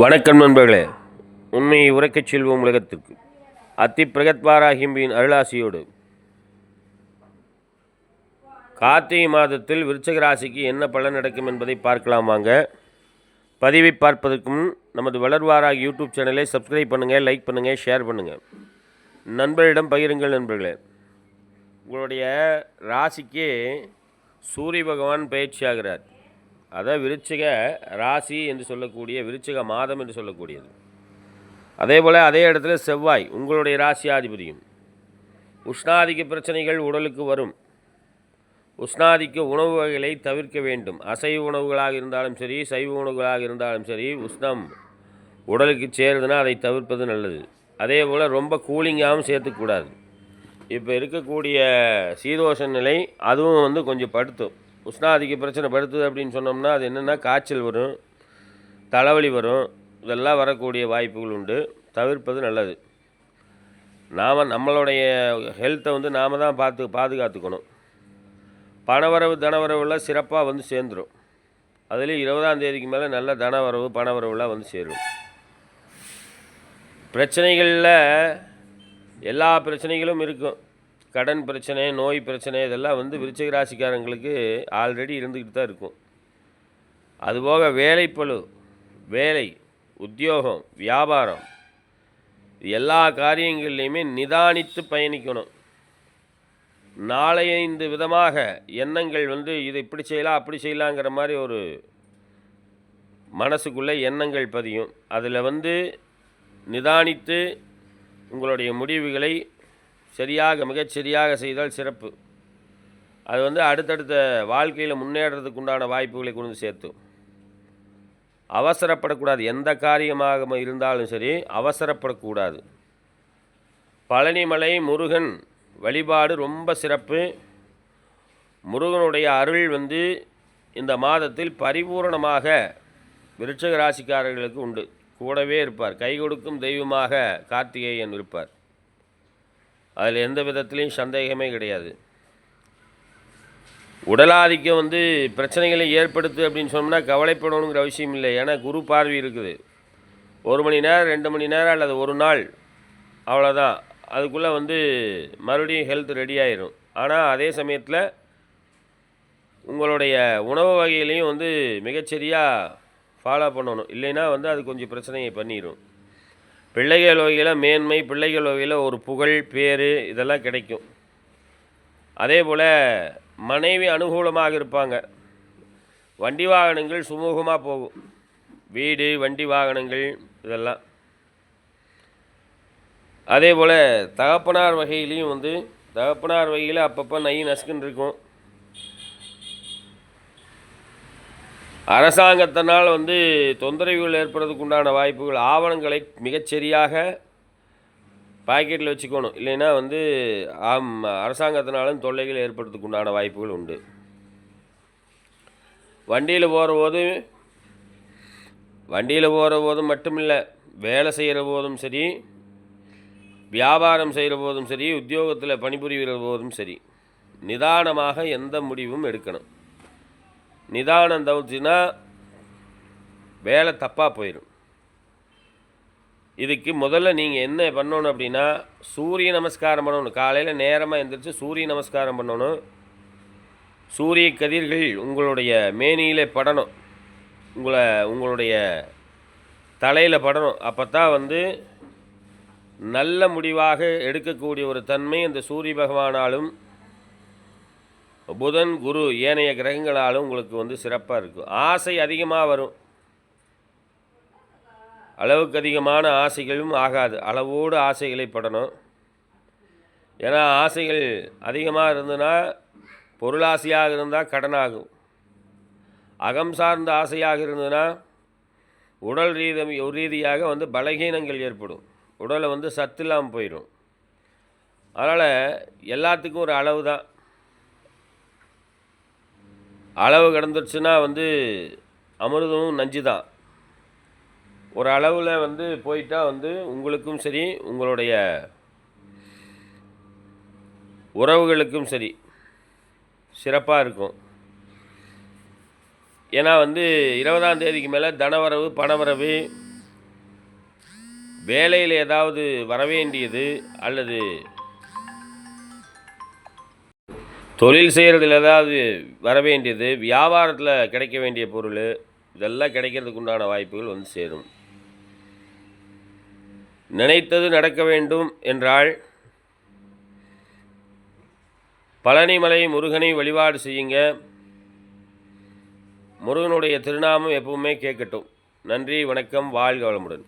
வணக்கம் நண்பர்களே. உண்மையை உரைக்கச் செல்வோம் உலகத்திற்கு. அத்தி பிரகத்வாராகிம்பியின் அருளாசியோடு கார்த்திகை மாதத்தில் விருச்சிக ராசிக்கு என்ன பலன் நடக்கும் என்பதை பார்க்கலாம் வாங்க. பதிவை பார்ப்பதற்கு முன் நமது வளர்வாராகி யூடியூப் சேனலை சப்ஸ்கிரைப் பண்ணுங்கள், லைக் பண்ணுங்கள், ஷேர் பண்ணுங்கள், நண்பரிடம் பகிருங்கள். நண்பர்களே, உங்களுடைய ராசிக்கே சூரிய பகவான் பயிற்சி ஆகிறார். அதான் விருச்சிக ராசி என்று சொல்லக்கூடிய, விருச்சிக மாதம் என்று சொல்லக்கூடியது. அதே போல் அதே இடத்துல செவ்வாய் உங்களுடைய ராசியாதிபதியும். உஷ்ணாதிக்க பிரச்சனைகள் உடலுக்கு வரும். உஷ்ணாதிக்க உணவு வகைகளை தவிர்க்க வேண்டும். அசைவ உணவுகளாக இருந்தாலும் சரி, சைவ உணவுகளாக இருந்தாலும் சரி, உஷ்ணம் உடலுக்கு சேருதுன்னா அதை தவிர்ப்பது நல்லது. அதே போல் ரொம்ப கூலிங்காகவும் சேர்த்துக்கூடாது. இப்போ இருக்கக்கூடிய சீதோஷ நிலை அதுவும் கொஞ்சம் படுத்தும். உஷ்ணாதிக்க பிரச்சனை படுத்துது அப்படின்னு சொன்னோம்னா அது என்னென்னா காய்ச்சல் வரும், தலைவலி வரும், இதெல்லாம் வரக்கூடிய வாய்ப்புகள் உண்டு. தவிர்ப்பது நல்லது. நம்மளுடைய ஹெல்த்தை நாம் தான் பாதுகாத்துக்கணும். பணவரவு தனவரவுலாம் சிறப்பாக சேர்ந்துடும். அதுலேயும் 20ஆம் தேதிக்கு மேலே நல்ல தனவரவு பணவரவுலாம் சேரும். பிரச்சனைகளில் எல்லா பிரச்சனைகளும் இருக்கும். கடன் பிரச்சனை, நோய் பிரச்சனை, இதெல்லாம் விருச்சிக ராசிக்காரங்களுக்கு ஆல்ரெடி இருந்துக்கிட்டு தான் இருக்கும். அதுபோக வேலைப்பளு, வேலை, உத்தியோகம், வியாபாரம், எல்லா காரியங்கள்லையுமே நிதானித்து பயணிக்கணும். நாளைய இந்த விதமாக எண்ணங்கள் இதை இப்படி செய்யலாம் அப்படி செய்யலாங்கிற மாதிரி ஒரு மனசுக்குள்ளே எண்ணங்கள் பதியும். அதில் நிதானித்து உங்களுடைய முடிவுகளை மிகச்சரியாக செய்தால் சிறப்பு. அது அடுத்தடுத்த வாழ்க்கையில் முன்னேறதுக்கு உண்டான வாய்ப்புகளை கொண்டு சேர்த்தும். அவசரப்படக்கூடாது. எந்த காரியமாக இருந்தாலும் சரி அவசரப்படக்கூடாது. பழனிமலை முருகன் வழிபாடு ரொம்ப சிறப்பு. முருகனுடைய அருள் இந்த மாதத்தில் பரிபூரணமாக விருச்சிக ராசிக்காரர்களுக்கு உண்டு. கூடவே இருப்பார். கை கொடுக்கும் தெய்வமாக கார்த்திகேயன் இருப்பார். அதில் எந்த விதத்துலேயும் சந்தேகமே கிடையாது. உடலாதிக்கம் பிரச்சனைகளை ஏற்படுத்து அப்படின்னு சொன்னோம்னா கவலைப்படணுங்கிற அவசியம் இல்லை. ஏன்னா குரு பார்வை இருக்குது. 1 மணி நேரம் 2 மணி நேரம் அல்லது ஒரு நாள், அவ்வளோதான். அதுக்குள்ளே மறுபடியும் ஹெல்த் ரெடி ஆயிரும். ஆனால் அதே சமயத்தில் உங்களுடைய உணவு வகையிலையும் மிகச்சரியாக ஃபாலோ பண்ணணும். இல்லைன்னா அது கொஞ்சம் பிரச்சனையை பண்ணிடும். பிள்ளைகள் வகையில் மேன்மை, பிள்ளைகள் வகையில் ஒரு புகழ், பேர், இதெல்லாம் கிடைக்கும். அதே போல் மனைவி அனுகூலமாக இருப்பாங்க. வண்டி வாகனங்கள் சுமூகமாக போகும். வீடு, வண்டி வாகனங்கள் இதெல்லாம். அதே போல் தகப்பனார் வகையிலையும் தகப்பனார் வகையில் அப்பப்போ நசுக்குன்னு இருக்கும். அரசாங்கத்தினால் தொந்தரவுகள் ஏற்படுறதுக்கு உண்டான வாய்ப்புகள். ஆவணங்களை மிகச்சரியாக பாக்கெட்டில் வச்சுக்கணும். இல்லைன்னா அரசாங்கத்தினாலும் தொல்லைகள் ஏற்படுறதுக்கு உண்டான வாய்ப்புகள் உண்டு. வண்டியில் போகிற போதும் மட்டும் இல்லை, வேலை செய்கிற போதும் சரி, வியாபாரம் செய்கிற போதும் சரி, உத்தியோகத்தில் பணிபுரிகிற போதும் சரி, நிதானமாக எந்த முடிவும் எடுக்கணும். நிதானம் தவிர்த்துனா வேலை தப்பாக போயிடும். இதுக்கு முதல்ல நீங்கள் என்ன பண்ணணும் அப்படின்னா, சூரிய நமஸ்காரம் பண்ணணும். காலையில் நேரமாக எழுந்திரிச்சு சூரிய நமஸ்காரம் பண்ணணும். சூரிய கதிர்கள் உங்களுடைய மேனியில் படணும், உங்களுடைய தலையில் படணும். அப்போ தான் நல்ல முடிவாக எடுக்கக்கூடிய ஒரு தன்மை அந்த சூரிய பகவானாலும் புதன், குரு, ஏனைய கிரகங்களாலும் உங்களுக்கு சிறப்பாக இருக்கும். ஆசை அதிகமாக வரும். அளவுக்கு அதிகமான ஆசைகளும் ஆகாது. அளவோடு ஆசைகளை படணும். ஏன்னா ஆசைகள் அதிகமாக இருந்ததுன்னா, பொருளாசையாக இருந்தால் கடனாகும். அகம் சார்ந்த ஆசையாக இருந்ததுன்னா உடல் ரீதியாக பலகீனங்கள் ஏற்படும். உடலை சத்து இல்லாமல் போயிடும். அதனால் எல்லாத்துக்கும் ஒரு அளவு தான். அளவு கடந்துருச்சுன்னா அமிர்தமும் நஞ்சு தான். ஒரு அளவில் போயிட்டால் உங்களுக்கும் சரி, உங்களுடைய உறவுகளுக்கும் சரி சிறப்பாக இருக்கும். ஏன்னா 20ஆம் தேதிக்கு மேலே தனவரவு, பணவரவு, வேலையில் ஏதாவது வரவேண்டியது அல்லது தொழில் செய்கிறதுல ஏதாவது வரவேண்டியது, வியாபாரத்தில் கிடைக்க வேண்டிய பொருள், இதெல்லாம் கிடைக்கிறதுக்கு உண்டான வாய்ப்புகள் வந்து சேரும். நினைத்தது நடக்க வேண்டும் என்றால் பழனிமலை முருகனை வழிபாடு செய்யுங்க. முருகனுடைய திருநாமம் எப்பவுமே கேட்கட்டும். நன்றி, வணக்கம், வாழ்க வளமுடன்.